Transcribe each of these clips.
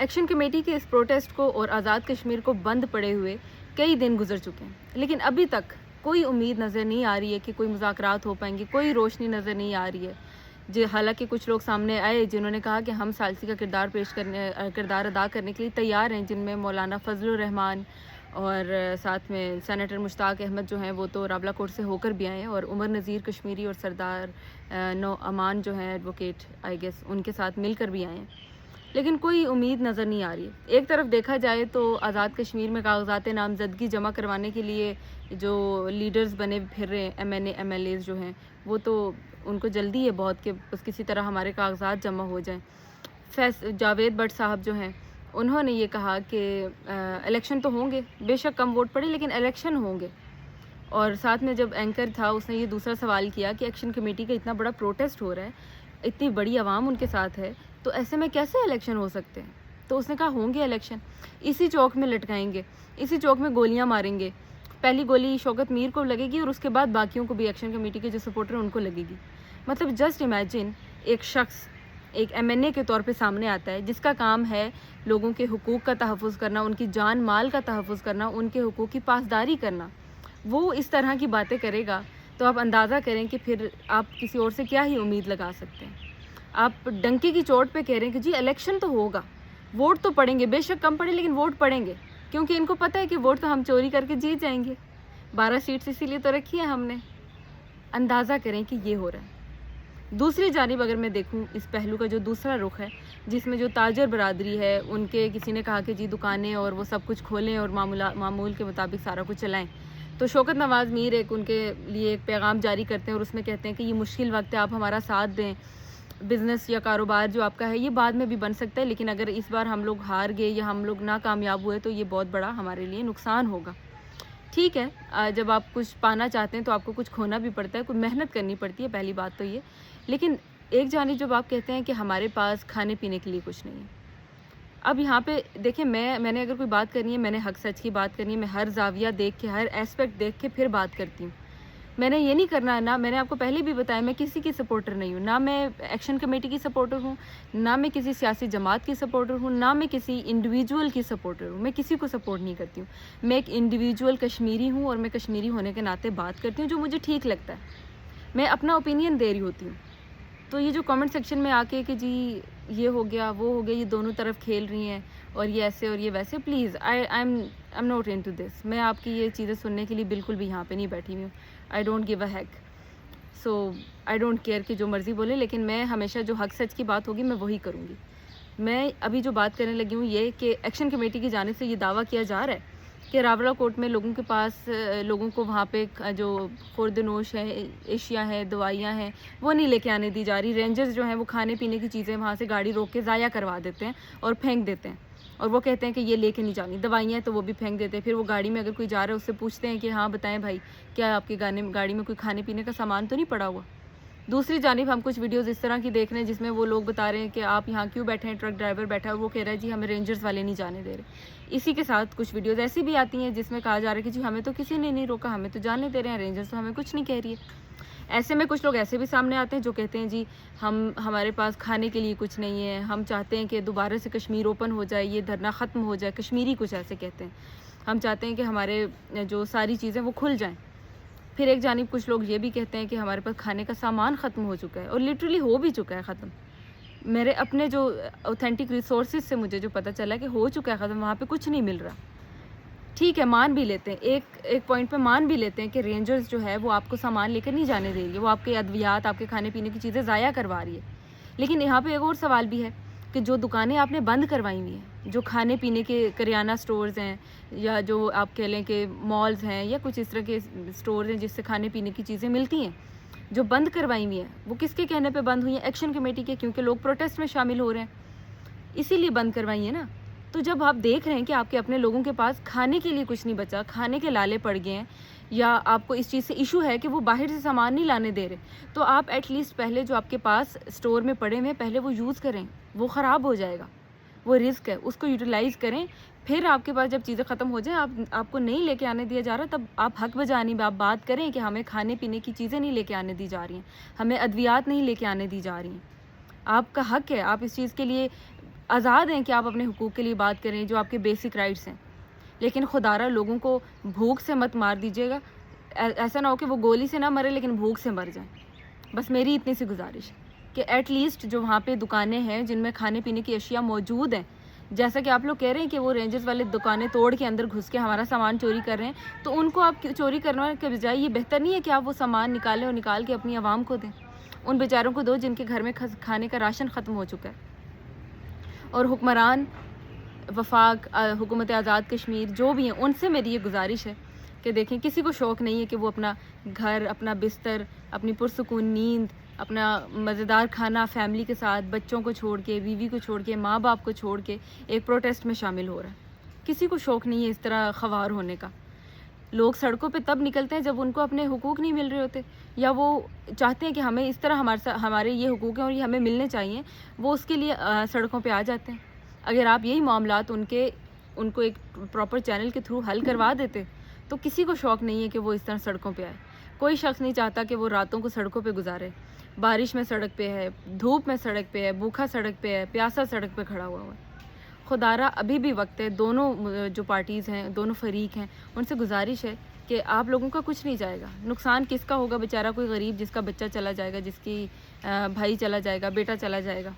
Action committee کے اس protest کو اور آزاد کشمیر کو بند پڑے ہوئے کئی دن گزر چکے ہیں، لیکن ابھی تک کوئی امید نظر نہیں آ رہی ہے کہ کوئی مذاکرات ہو پائیں گے، کوئی روشنی نظر نہیں آ رہی ہے۔ حالانکہ کچھ لوگ سامنے آئے جنہوں نے کہا کہ ہم ثالثی کا کردار ادا کرنے کے لیے تیار ہیں، جن میں مولانا فضل الرحمان اور ساتھ میں سینیٹر مشتاق احمد جو ہیں وہ تو رابلہ کوٹ سے ہو کر بھی آئے ہیں، اور عمر نذیر کشمیری اور سردار نو امان جو ہیں ایڈوکیٹ آئی گیس ان کے ساتھ مل کر بھی آئے ہیں، لیکن کوئی امید نظر نہیں آ رہی ہے۔ ایک طرف دیکھا جائے تو آزاد کشمیر میں کاغذات نامزدگی جمع کروانے کے لیے جو لیڈرز بنے پھر رہے ہیں، M N A M L As جو ہیں، وہ تو ان کو جلدی ہے بہت کہ بس کسی طرح ہمارے کاغذات جمع ہو جائیں۔ جاوید بٹ صاحب جو ہیں انہوں نے یہ کہا کہ الیکشن تو ہوں گے، بے شک کم ووٹ پڑے لیکن الیکشن ہوں گے۔ اور ساتھ میں جب اینکر تھا اس نے یہ دوسرا سوال کیا کہ ایکشن کمیٹی کا اتنا بڑا پروٹیسٹ ہو رہا ہے، اتنی بڑی عوام ان کے ساتھ ہے، تو ایسے میں کیسے الیکشن ہو سکتے ہیں؟ تو اس نے کہا ہوں گے الیکشن، اسی چوک میں لٹکائیں گے، اسی چوک میں گولیاں ماریں گے، پہلی گولی شوکت میر کو لگے گی اور اس کے بعد باقیوں کو بھی، ایکشن کمیٹی کے جو سپورٹر ہیں ان کو لگے گی۔ مطلب جسٹ امیجن ایک شخص ایک ایم این اے کے طور پہ سامنے آتا ہے جس کا کام ہے لوگوں کے حقوق کا تحفظ کرنا، ان کی جان مال کا تحفظ کرنا، ان کے حقوق کی پاسداری کرنا، وہ اس طرح کی باتیں کرے گا تو آپ اندازہ کریں کہ پھر آپ کسی اور سے کیا ہی امید لگا سکتے ہیں۔ آپ ڈنکے کی چوٹ پہ کہہ رہے ہیں کہ جی الیکشن تو ہوگا، ووٹ تو پڑیں گے، بے شک کم پڑے لیکن ووٹ پڑیں گے، کیونکہ ان کو پتہ ہے کہ ووٹ تو ہم چوری کر کے جیت جائیں گے، 12 سیٹس اسی لیے تو رکھی ہے ہم نے۔ اندازہ کریں کہ یہ ہو رہا ہے۔ دوسری جانب اگر میں دیکھوں اس پہلو کا جو دوسرا رخ ہے، جس میں جو تاجر برادری ہے ان کے کسی نے کہا کہ جی دکانیں اور وہ سب کچھ کھولیں اور معمول کے مطابق سارا کچھ چلائیں، تو شوکت نواز میر ایک ان کے لیے ایک پیغام جاری کرتے ہیں اور اس میں کہتے ہیں کہ یہ مشکل وقت ہے، آپ ہمارا ساتھ دیں، بزنس یا کاروبار جو آپ کا ہے یہ بعد میں بھی بن سکتا ہے، لیکن اگر اس بار ہم لوگ ہار گئے یا ہم لوگ ناکامیاب ہوئے تو یہ بہت بڑا ہمارے لیے نقصان ہوگا۔ ٹھیک ہے، جب آپ کچھ پانا چاہتے ہیں تو آپ کو کچھ کھونا بھی پڑتا ہے، کوئی محنت کرنی پڑتی ہے، پہلی بات تو یہ، لیکن ایک جانب جب آپ کہتے ہیں کہ ہمارے پاس کھانے پینے کے لیے کچھ نہیں ہے، اب یہاں پہ دیکھیں میں نے اگر کوئی بات کرنی ہے، میں نے حق سچ کی بات کرنی ہے، میں ہر زاویہ دیکھ کے ہر ایسپیکٹ دیکھ کے پھر بات کرتی ہوں۔ میں نے یہ نہیں کرنا ہے، نہ میں نے آپ کو پہلے بھی بتایا میں کسی کی سپورٹر نہیں ہوں، نہ میں ایکشن کمیٹی کی سپورٹر ہوں، نہ میں کسی سیاسی جماعت کی سپورٹر ہوں، نہ میں کسی انڈیویجول کی سپورٹر ہوں، میں کسی کو سپورٹ نہیں کرتی ہوں۔ میں ایک انڈیویجول کشمیری ہوں اور میں کشمیری ہونے کے ناطے بات کرتی ہوں جو مجھے ٹھیک لگتا ہے، میں اپنا اوپینین دے رہی ہوتی ہوں۔ تو یہ جو کامنٹ سیکشن میں آ کے کہ جی یہ ہو گیا وہ ہو گیا، یہ دونوں طرف کھیل رہی ہیں اور یہ ایسے اور یہ ویسے، please I am not into this, میں آپ کی یہ چیزیں سننے کے لیے بالکل بھی یہاں پہ نہیں بیٹھی ہوئی ہوں۔ I don't give a hack, so I don't care کہ جو مرضی بولے، لیکن میں ہمیشہ جو حق سچ کی بات ہوگی میں وہی کروں گی۔ میں ابھی جو بات کرنے لگی ہوں یہ کہ ایکشن کمیٹی کی جانب سے یہ دعویٰ کیا جا رہا ہے کہ راولہ کوٹ میں لوگوں کے پاس لوگوں کو وہاں پہ جو خورد نوش ہے، اشیاء ہیں، دوائیاں ہیں، وہ نہیں لے کے آنے دی جا رہی۔ رینجرز جو ہیں وہ کھانے پینے کی چیزیں وہاں سے گاڑی روک کے ضائع کروا دیتے ہیں اور پھینک دیتے ہیں، اور وہ کہتے ہیں کہ یہ لے کے نہیں جانی، دوائیاں تو وہ بھی پھینک دیتے ہیں۔ پھر وہ گاڑی میں اگر کوئی جا رہا ہے اس سے پوچھتے ہیں کہ ہاں بتائیں بھائی کیا آپ کی گاڑی میں کوئی کھانے پینے کا سامان تو نہیں پڑا ہوا۔ دوسری جانب ہم کچھ ویڈیوز اس طرح کی دیکھ رہے ہیں جس میں وہ لوگ بتا رہے ہیں کہ آپ یہاں کیوں بیٹھے ہیں، ٹرک ڈرائیور بیٹھا ہے اور وہ کہہ رہا ہے جی ہمیں رینجرز والے نہیں جانے دے رہے۔ اسی کے ساتھ کچھ ویڈیوز ایسی بھی آتی ہیں جس میں کہا جا رہا ہے کہ جی ہمیں تو کسی نے نہیں روکا، ہمیں تو جانے دے رہے ہیں، رینجرز تو ہمیں کچھ نہیں کہہ رہی ہے۔ ایسے میں کچھ لوگ ایسے بھی سامنے آتے ہیں جو کہتے ہیں جی ہمارے پاس کھانے کے لیے کچھ نہیں ہے، ہم چاہتے ہیں کہ دوبارہ سے کشمیر اوپن ہو جائے، یہ دھرنا ختم ہو جائے، کشمیری کچھ ایسے کہتے ہیں، ہم چاہتے ہیں کہ ہمارے جو ساری چیزیں وہ کھل جائیں۔ پھر ایک جانب کچھ لوگ یہ بھی کہتے ہیں کہ ہمارے پاس کھانے کا سامان ختم ہو چکا ہے، اور لٹرلی ہو بھی چکا ہے ختم۔ میرے اپنے جو اوتھینٹک ریسورسز سے مجھے جو پتہ چلا کہ ہو چکا ہے ختم، وہاں پہ کچھ نہیں مل رہا۔ ٹھیک ہے، مان بھی لیتے ہیں، ایک پوائنٹ پہ مان بھی لیتے ہیں کہ رینجرز جو ہے وہ آپ کو سامان لے کر نہیں جانے دے رہی ہے، وہ آپ کے ادویات، آپ کے کھانے پینے کی چیزیں ضائع کروا رہی ہے۔ لیکن یہاں پہ ایک اور سوال بھی ہے کہ جو دکانیں آپ نے بند کروائی ہوئی ہیں، جو کھانے پینے کے کریانہ سٹورز ہیں یا جو آپ کہہ لیں کہ مالز ہیں یا کچھ اس طرح کے سٹورز ہیں جس سے کھانے پینے کی چیزیں ملتی ہیں، جو بند کروائی ہوئی ہیں، وہ کس کے کہنے پہ بند ہوئی ہیں؟ ایکشن کمیٹی کے، کیونکہ لوگ پروٹیسٹ میں شامل ہو رہے ہیں، اسی لیے بند کروائی ہیں نا۔ تو جب آپ دیکھ رہے ہیں کہ آپ کے اپنے لوگوں کے پاس کھانے کے لیے کچھ نہیں بچا، کھانے کے لالے پڑ گئے ہیں، یا آپ کو اس چیز سے ایشو ہے کہ وہ باہر سے سامان نہیں لانے دے رہے، تو آپ ایٹ لیسٹ پہلے جو آپ کے پاس سٹور میں پڑے ہوئے پہلے وہ یوز کریں، وہ خراب ہو جائے گا، وہ رسک ہے، اس کو یوٹیلائز کریں۔ پھر آپ کے پاس جب چیزیں ختم ہو جائیں، آپ کو نہیں لے کے آنے دیا جا رہا، تب آپ حق بجانی میں آپ بات کریں کہ ہمیں کھانے پینے کی چیزیں نہیں لے کے آنے دی جا رہی ہیں، ہمیں ادویات نہیں لے کے آنے دی جا رہی ہیں۔ آپ کا حق ہے، آپ اس چیز کے لیے آزاد ہیں کہ آپ اپنے حقوق کے لیے بات کریں جو آپ کے بیسک رائٹس ہیں، لیکن خدارہ لوگوں کو بھوک سے مت مار دیجیے گا. ایسا نہ ہو کہ وہ گولی سے نہ مرے لیکن بھوک سے مر جائیں. بس میری اتنی سی گزارش ہے کہ ایٹ لیسٹ جو وہاں پہ دکانیں ہیں جن میں کھانے پینے کی اشیاء موجود ہیں، جیسا کہ آپ لوگ کہہ رہے ہیں کہ وہ رینجرز والے دکانیں توڑ کے اندر گھس کے ہمارا سامان چوری کر رہے ہیں، تو ان کو آپ چوری کرنے کے بجائے یہ بہتر نہیں ہے کہ آپ وہ سامان نکالیں اور نکال کے اپنی عوام کو دیں. ان بیچاروں کو دو جن کے گھر میں کھانے کا راشن ختم ہو چکا ہے. اور حکمران وفاق، حکومت آزاد کشمیر جو بھی ہیں، ان سے میری یہ گزارش ہے کہ دیکھیں کسی کو شوق نہیں ہے کہ وہ اپنا گھر، اپنا بستر، اپنی پرسکون نیند، اپنا مزیدار کھانا فیملی کے ساتھ، بچوں کو چھوڑ کے، بیوی کو چھوڑ کے، ماں باپ کو چھوڑ کے ایک پروٹیسٹ میں شامل ہو رہا ہے. کسی کو شوق نہیں ہے اس طرح خوار ہونے کا. لوگ سڑکوں پہ تب نکلتے ہیں جب ان کو اپنے حقوق نہیں مل رہے ہوتے، یا وہ چاہتے ہیں کہ ہمیں اس طرح ہمارے یہ حقوق ہیں اور یہ ہمیں ملنے چاہیے، وہ اس کے لیے سڑکوں پہ آ جاتے ہیں. اگر آپ یہی معاملات ان کو ایک پراپر چینل کے تھرو حل کروا دیتے تو کسی کو شوق نہیں ہے کہ وہ اس طرح سڑکوں پہ آئے. کوئی شخص نہیں چاہتا کہ وہ راتوں کو سڑکوں پہ گزارے. بارش میں سڑک پہ ہے، دھوپ میں سڑک پہ ہے، بھوکھا سڑک پہ ہے، پیاسا سڑک پہ کھڑا ہوا ہے. خدارہ ابھی بھی وقت ہے. دونوں جو پارٹیز ہیں، دونوں فریق ہیں، ان سے گزارش ہے کہ آپ لوگوں کا کچھ نہیں جائے گا. نقصان کس کا ہوگا؟ بیچارہ کوئی غریب جس کا بچہ چلا جائے گا، جس کی بھائی چلا جائے گا، بیٹا چلا جائے گا.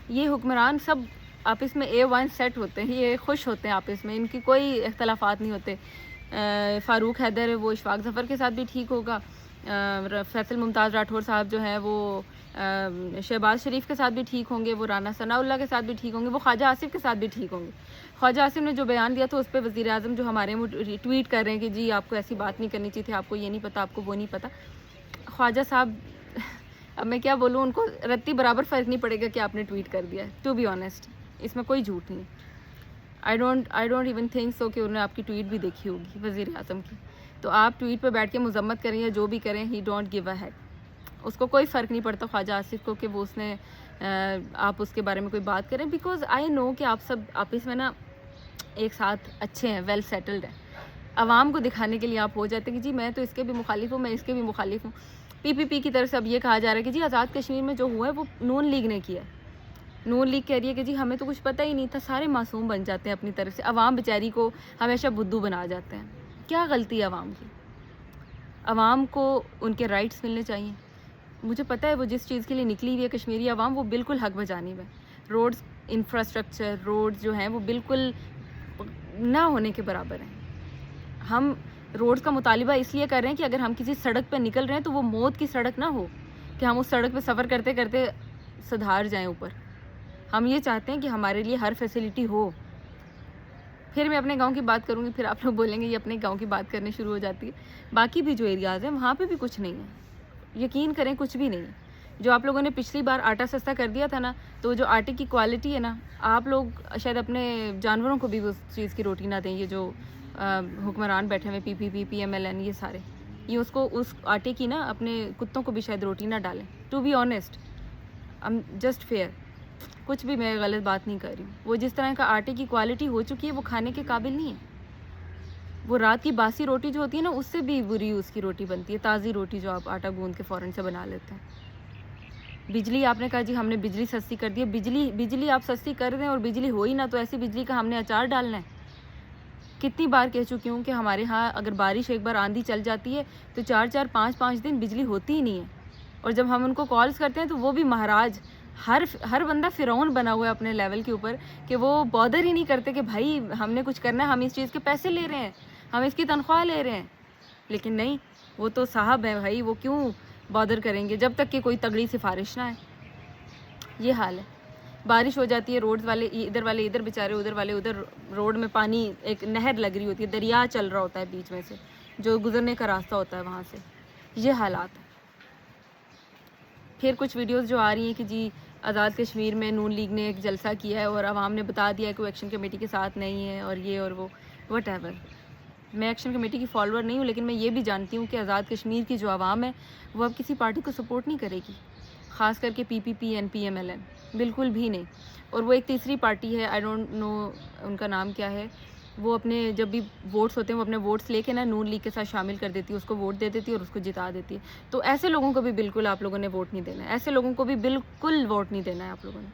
یہ حکمران سب آپس میں A1 سیٹ ہوتے ہیں، یہ خوش ہوتے ہیں آپس میں، ان کی کوئی اختلافات نہیں ہوتے. فاروق حیدر وہ اشفاق ظفر کے ساتھ بھی ٹھیک ہوگا، فیصل ممتاز راٹھور صاحب جو ہیں وہ شہباز شریف کے ساتھ بھی ٹھیک ہوں گے، وہ رانا ثناء اللہ کے ساتھ بھی ٹھیک ہوں گے، وہ خواجہ آصف کے ساتھ بھی ٹھیک ہوں گے. خواجہ آصف نے جو بیان دیا تو اس پہ وزیر اعظم جو ہمارے ٹویٹ کر رہے ہیں کہ جی آپ کو ایسی بات نہیں کرنی چاہیے تھی، آپ کو یہ نہیں پتہ، آپ کو وہ نہیں پتہ. خواجہ صاحب اب میں کیا بولوں، ان کو رتی برابر فرق نہیں پڑے گا کہ آپ نے ٹویٹ کر دیا ہے. ٹو بی آنیسٹ اس میں کوئی جھوٹ نہیں. I don't even think so کہ انہوں نے آپ کی ٹویٹ بھی دیکھی ہوگی وزیر اعظم کی. تو آپ ٹویٹ پہ بیٹھ کے مذمت کریں یا جو بھی کریں، he don't give a heed. اس کو کوئی فرق نہیں پڑتا خواجہ آصف کو کہ وہ اس نے آپ اس کے بارے میں کوئی بات کریں، بیکاز آئی نو کہ آپ سب آپس میں نا ایک ساتھ اچھے ہیں، ویل سیٹلڈ ہیں. عوام کو دکھانے کے لیے آپ ہو جاتے ہیں کہ جی میں تو اس کے بھی مخالف ہوں، میں اس کے بھی مخالف ہوں. PPP کی طرف سے اب یہ کہا جا رہا ہے کہ جی آزاد کشمیر میں جو ہوا ہے وہ نون لیگ نے کیا ہے. نون لیگ کہہ رہی ہے کہ جی ہمیں تو کچھ پتہ ہی نہیں تھا. سارے معصوم بن جاتے ہیں اپنی طرف سے، عوام بیچاری کو ہمیشہ بدھو بنا جاتے ہیں. کیا غلطی ہے عوام کی؟ عوام کو ان کے رائٹس ملنے چاہیے. مجھے پتہ ہے وہ جس چیز کے لیے نکلی ہوئی ہے کشمیری عوام، وہ بالکل حق بجانب ہے. روڈز، انفراسٹرکچر، روڈز جو ہیں وہ بالکل نہ ہونے کے برابر ہیں. ہم روڈز کا مطالبہ اس لیے کر رہے ہیں کہ اگر ہم کسی سڑک پہ نکل رہے ہیں تو وہ موت کی سڑک نہ ہو کہ ہم اس سڑک پہ سفر کرتے کرتے سدھار جائیں اوپر. ہم یہ چاہتے ہیں کہ ہمارے لیے ہر فیسلٹی ہو. پھر میں اپنے گاؤں کی بات کروں گی، پھر آپ لوگ بولیں گے یہ اپنے گاؤں کی بات کرنے شروع ہو جاتی ہے. باقی بھی جو ایریاز ہیں وہاں پہ بھی کچھ نہیں ہے، یقین کریں کچھ بھی نہیں ہے. جو آپ لوگوں نے پچھلی بار آٹا سستا کر دیا تھا نا، تو جو آٹے کی کوالٹی ہے نا، آپ لوگ شاید اپنے جانوروں کو بھی اس چیز کی روٹی نہ دیں. یہ جو حکمران بیٹھے ہوئے PPP PMLN یہ سارے، یہ اس آٹے کی نا اپنے کتوں کو بھی شاید روٹی نہ ڈالیں. To be honest just fair, کچھ بھی میں غلط بات نہیں کر رہی ہوں. وہ جس طرح کا آٹے کی کوالٹی ہو چکی ہے وہ کھانے کے قابل نہیں ہے. وہ رات کی باسی روٹی جو ہوتی ہے نا، اس سے بھی بری اس کی روٹی بنتی ہے، تازی روٹی جو آپ آٹا گوندھ کے فوراً سے بنا لیتے ہیں. بجلی آپ نے کہا جی ہم نے بجلی سستی کر دی ہے. بجلی آپ سستی کر دیں اور بجلی ہو ہی نہ تو ایسی بجلی کا ہم نے اچار ڈالنا ہے. کتنی بار کہہ چکی ہوں کہ ہمارے ہاں اگر بارش ایک بار آندھی چل جاتی ہے تو 4 5 دن بجلی ہوتی ہی نہیں ہے. اور جب ہم ان کو کالز کرتے ہیں تو وہ بھی مہاراج، ہر بندہ فرعون بنا ہوا ہے اپنے لیول کے اوپر کہ وہ بادر ہی نہیں کرتے کہ بھائی ہم نے کچھ کرنا ہے، ہم اس چیز کے پیسے لے رہے ہیں، ہم اس کی تنخواہ لے رہے ہیں. لیکن نہیں، وہ تو صاحب ہیں بھائی، وہ کیوں بادر کریں گے جب تک کہ کوئی تگڑی سفارش نہ ہے. یہ حال ہے. بارش ہو جاتی ہے، روڈز والے ادھر بیچارے، ادھر والے ادھر. روڈ میں پانی، ایک نہر لگ رہی ہوتی ہے، دریا چل رہا ہوتا ہے بیچ میں سے، جو گزرنے کا راستہ ہوتا ہے وہاں سے. یہ حالات ہیں. پھر کچھ ویڈیوز جو آ رہی ہیں کہ جی آزاد کشمیر میں نون لیگ نے ایک جلسہ کیا ہے اور عوام نے بتا دیا ہے کہ وہ ایکشن کمیٹی کے ساتھ نہیں ہے، اور یہ اور وہ وٹ ایور. میں ایکشن کمیٹی کی فالوور نہیں ہوں، لیکن میں یہ بھی جانتی ہوں کہ آزاد کشمیر کی جو عوام ہے وہ اب کسی پارٹی کو سپورٹ نہیں کرے گی، خاص کر کے PPP and PMLN بالکل بھی نہیں. اور وہ ایک تیسری پارٹی ہے، آئی ڈونٹ نو ان کا نام کیا ہے، وہ اپنے جب بھی ووٹس ہوتے ہیں وہ اپنے ووٹس لے کے نا نون لیگ کے ساتھ شامل کر دیتی ہے، اس کو ووٹ دے دیتی ہے اور اس کو جتا دیتی ہے. تو ایسے لوگوں کو بھی بالکل آپ لوگوں نے ووٹ نہیں دینا ہے. ایسے لوگوں کو بھی بالکل ووٹ نہیں دینا ہے آپ لوگوں نے.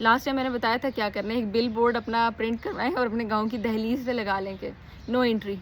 لاسٹ ٹائم میں نے بتایا تھا کیا کرنا ہے، ایک بل بورڈ اپنا پرنٹ کروائیں اور اپنے گاؤں کی دہلیز پہ لگا لیں کہ نو انٹری.